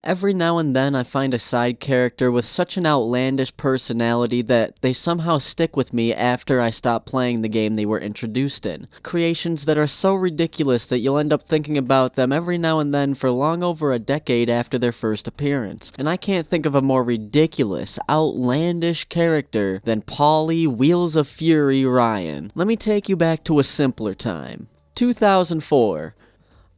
Every now and then I find a side character with such an outlandish personality that they somehow stick with me after I stop playing the game they were introduced in. Creations that are so ridiculous that you'll end up thinking about them every now and then for long over a decade after their first appearance. And I can't think of a more ridiculous, outlandish character than Paulie Wheels of Fury Ryan. Let me take you back to a simpler time. 2004.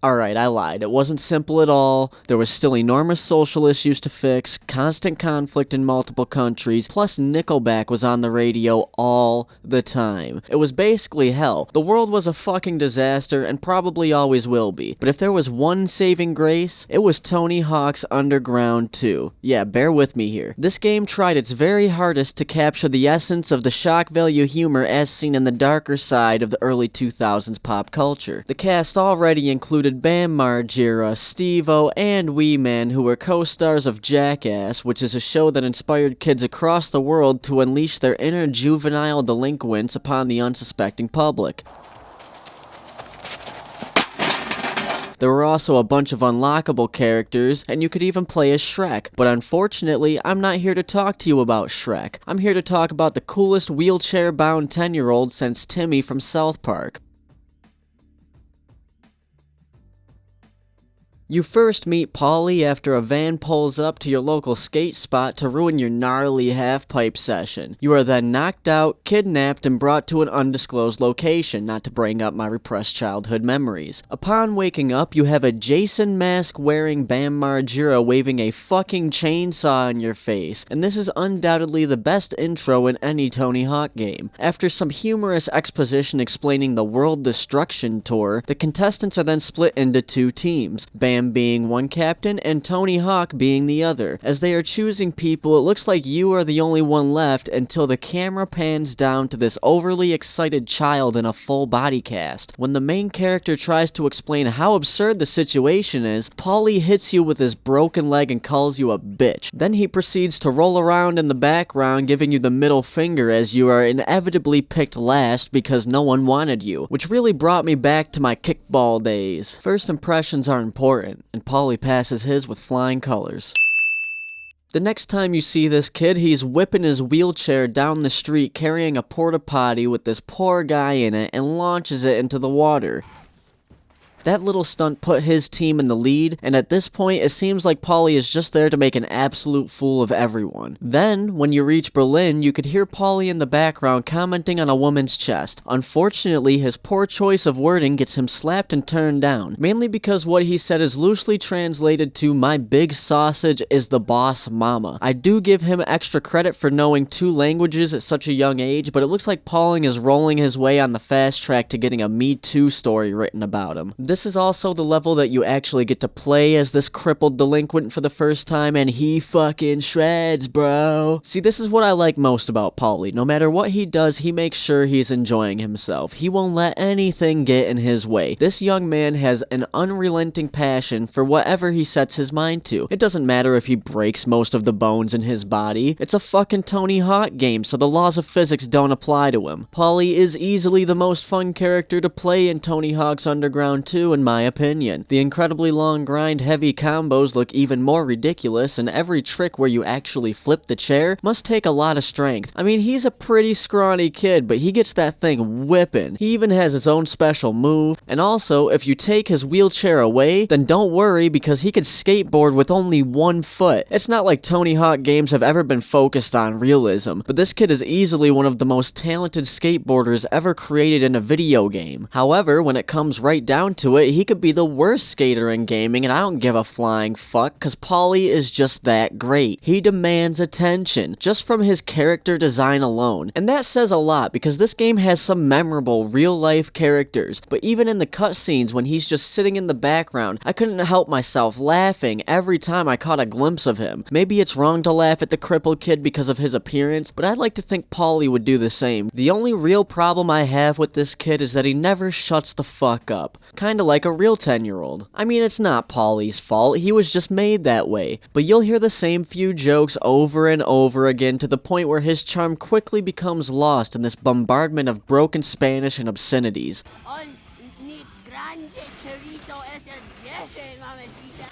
Alright, I lied. It wasn't simple at all. There was still enormous social issues to fix, constant conflict in multiple countries, plus Nickelback was on the radio all the time. It was basically hell. The world was a fucking disaster and probably always will be. But if there was one saving grace, it was Tony Hawk's Underground 2. Yeah, bear with me here. This game tried its very hardest to capture the essence of the shock value humor as seen in the darker side of the early 2000s pop culture. The cast already included Bam Margera, Steve-O, and Wee Man, who were co-stars of Jackass, which is a show that inspired kids across the world to unleash their inner juvenile delinquents upon the unsuspecting public. There were also a bunch of unlockable characters, and you could even play as Shrek. But unfortunately, I'm not here to talk to you about Shrek. I'm here to talk about the coolest wheelchair-bound 10-year-old since Timmy from South Park. You first meet Paulie after a van pulls up to your local skate spot to ruin your gnarly half-pipe session. You are then knocked out, kidnapped, and brought to an undisclosed location, not to bring up my repressed childhood memories. Upon waking up, you have a Jason mask-wearing Bam Margera waving a fucking chainsaw in your face, and this is undoubtedly the best intro in any Tony Hawk game. After some humorous exposition explaining the World Destruction Tour, the contestants are then split into two teams, Bam being one captain and Tony Hawk being the other. As they are choosing people, it looks like you are the only one left until the camera pans down to this overly excited child in a full body cast. When the main character tries to explain how absurd the situation is, Paulie hits you with his broken leg and calls you a bitch. Then he proceeds to roll around in the background giving you the middle finger as you are inevitably picked last because no one wanted you, which really brought me back to my kickball days. First impressions are important, and Paulie passes his with flying colors. The next time you see this kid, he's whipping his wheelchair down the street carrying a porta potty with this poor guy in it and launches it into the water. That little stunt put his team in the lead, and at this point it seems like Paulie is just there to make an absolute fool of everyone. Then, when you reach Berlin, you could hear Paulie in the background commenting on a woman's chest. Unfortunately, his poor choice of wording gets him slapped and turned down, mainly because what he said is loosely translated to "my big sausage is the boss mama." I do give him extra credit for knowing two languages at such a young age, but it looks like Paulie is rolling his way on the fast track to getting a Me Too story written about him. This is also the level that you actually get to play as this crippled delinquent for the first time, and he fucking shreds, bro. See, this is what I like most about Paulie. No matter what he does, he makes sure he's enjoying himself. He won't let anything get in his way. This young man has an unrelenting passion for whatever he sets his mind to. It doesn't matter if he breaks most of the bones in his body. It's a fucking Tony Hawk game, so the laws of physics don't apply to him. Paulie is easily the most fun character to play in Tony Hawk's Underground 2, in my opinion. The incredibly long grind heavy combos look even more ridiculous, and every trick where you actually flip the chair must take a lot of strength. I mean, he's a pretty scrawny kid, but he gets that thing whipping. He even has his own special move, and also, if you take his wheelchair away, then don't worry because he can skateboard with only one foot. It's not like Tony Hawk games have ever been focused on realism, but this kid is easily one of the most talented skateboarders ever created in a video game. However, when it comes right down to it, he could be the worst skater in gaming, and I don't give a flying fuck, cause Paulie is just that great. He demands attention, just from his character design alone. And that says a lot, because this game has some memorable, real-life characters, but even in the cutscenes when he's just sitting in the background, I couldn't help myself laughing every time I caught a glimpse of him. Maybe it's wrong to laugh at the crippled kid because of his appearance, but I'd like to think Paulie would do the same. The only real problem I have with this kid is that he never shuts the fuck up. Kinda like a real 10-year-old. I mean, it's not Paulie's fault, he was just made that way, but you'll hear the same few jokes over and over again to the point where his charm quickly becomes lost in this bombardment of broken Spanish and obscenities.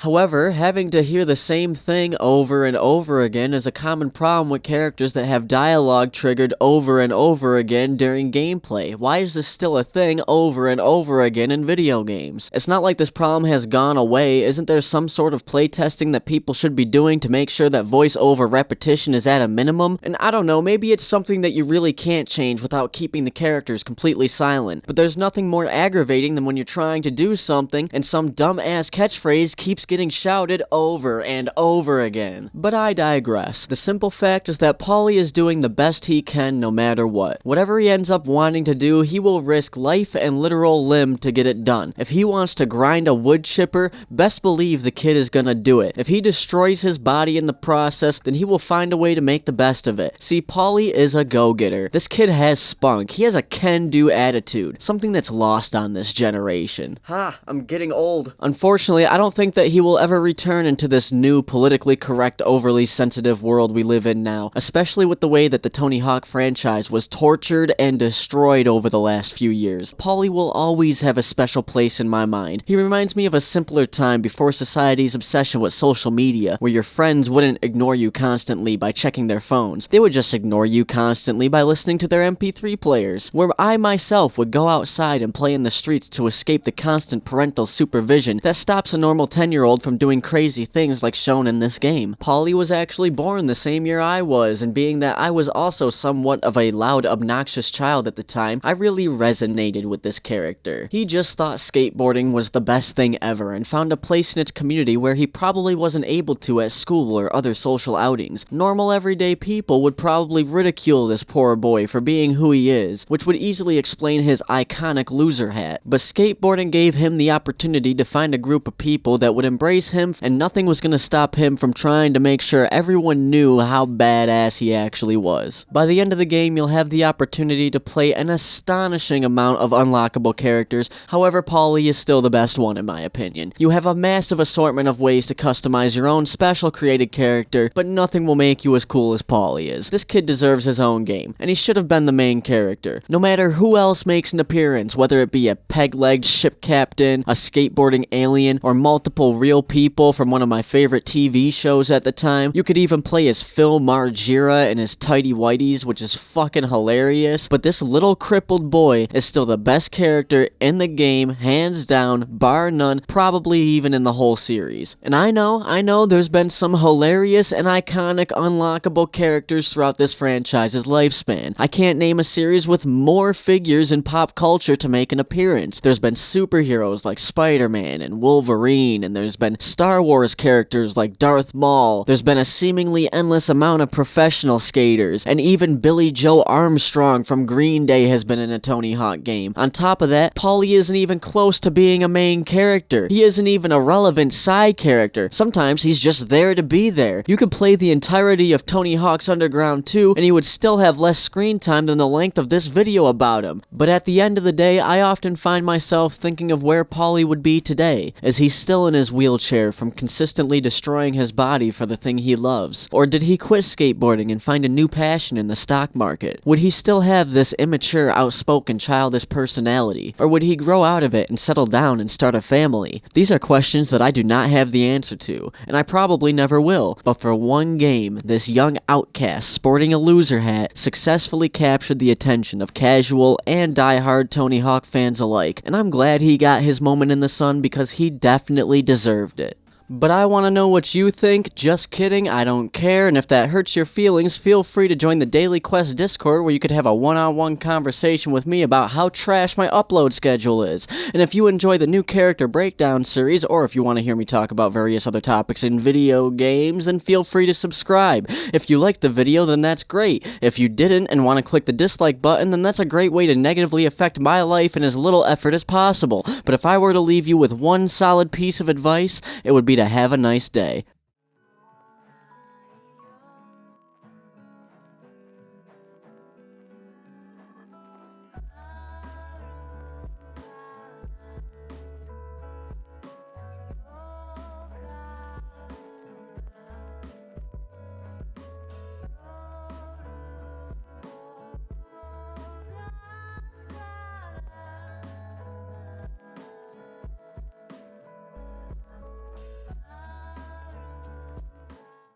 However, having to hear the same thing over and over again is a common problem with characters that have dialogue triggered over and over again during gameplay. Why is this still a thing over and over again in video games? It's not like this problem has gone away. Isn't there some sort of playtesting that people should be doing to make sure that voice-over repetition is at a minimum? And I don't know, maybe it's something that you really can't change without keeping the characters completely silent. But there's nothing more aggravating than when you're trying to do something and some dumb-ass catchphrase keeps getting shouted over and over again. But I digress. The simple fact is that Paulie is doing the best he can no matter what. Whatever he ends up wanting to do, he will risk life and literal limb to get it done. If he wants to grind a wood chipper, best believe the kid is gonna do it. If he destroys his body in the process, then he will find a way to make the best of it. See, Paulie is a go-getter. This kid has spunk. He has a can-do attitude, something that's lost on this generation. Ha, I'm getting old. Unfortunately, I don't think that he will ever return into this new, politically correct, overly sensitive world we live in now, especially with the way that the Tony Hawk franchise was tortured and destroyed over the last few years. Paulie will always have a special place in my mind. He reminds me of a simpler time before society's obsession with social media, where your friends wouldn't ignore you constantly by checking their phones. They would just ignore you constantly by listening to their MP3 players, where I myself would go outside and play in the streets to escape the constant parental supervision that stops a normal 10-year-old from doing crazy things like shown in this game. Paulie was actually born the same year I was, and being that I was also somewhat of a loud, obnoxious child at the time, I really resonated with this character. He just thought skateboarding was the best thing ever and found a place in its community where he probably wasn't able to at school or other social outings. Normal everyday people would probably ridicule this poor boy for being who he is, which would easily explain his iconic loser hat. But skateboarding gave him the opportunity to find a group of people that would embrace him, and nothing was gonna stop him from trying to make sure everyone knew how badass he actually was. By the end of the game, you'll have the opportunity to play an astonishing amount of unlockable characters. However, Paulie is still the best one in my opinion. You have a massive assortment of ways to customize your own special created character, but nothing will make you as cool as Paulie is. This kid deserves his own game, and he should have been the main character. No matter who else makes an appearance, whether it be a peg-legged ship captain, a skateboarding alien, or multiple real people from one of my favorite TV shows at the time. You could even play as Phil Margera in his tighty whities, which is fucking hilarious. But this little crippled boy is still the best character in the game, hands down, bar none, probably even in the whole series. And I know there's been some hilarious and iconic unlockable characters throughout this franchise's lifespan. I can't name a series with more figures in pop culture to make an appearance. There's been superheroes like Spider-Man and Wolverine, and there's been Star Wars characters like Darth Maul. There's been a seemingly endless amount of professional skaters, and even Billy Joe Armstrong from Green Day has been in a Tony Hawk game. On top of that, Paulie isn't even close to being a main character. He isn't even a relevant side character. Sometimes he's just there to be there. You could play the entirety of Tony Hawk's Underground 2, and he would still have less screen time than the length of this video about him. But at the end of the day, I often find myself thinking of where Paulie would be today. Is he still in his wheelchair from consistently destroying his body for the thing he loves? Or did he quit skateboarding and find a new passion in the stock market? Would he still have this immature, outspoken, childish personality? Or would he grow out of it and settle down and start a family? These are questions that I do not have the answer to, and I probably never will. But for one game, this young outcast sporting a loser hat successfully captured the attention of casual and die-hard Tony Hawk fans alike, and I'm glad he got his moment in the sun because he definitely deserved it. But I want to know what you think. Just kidding, I don't care, and if that hurts your feelings, feel free to join the Daily Quest Discord where you could have a one-on-one conversation with me about how trash my upload schedule is. And if you enjoy the new character breakdown series, or if you want to hear me talk about various other topics in video games, then feel free to subscribe. If you liked the video, then that's great. If you didn't and want to click the dislike button, then that's a great way to negatively affect my life in as little effort as possible. But if I were to leave you with one solid piece of advice, it would be to have a nice day.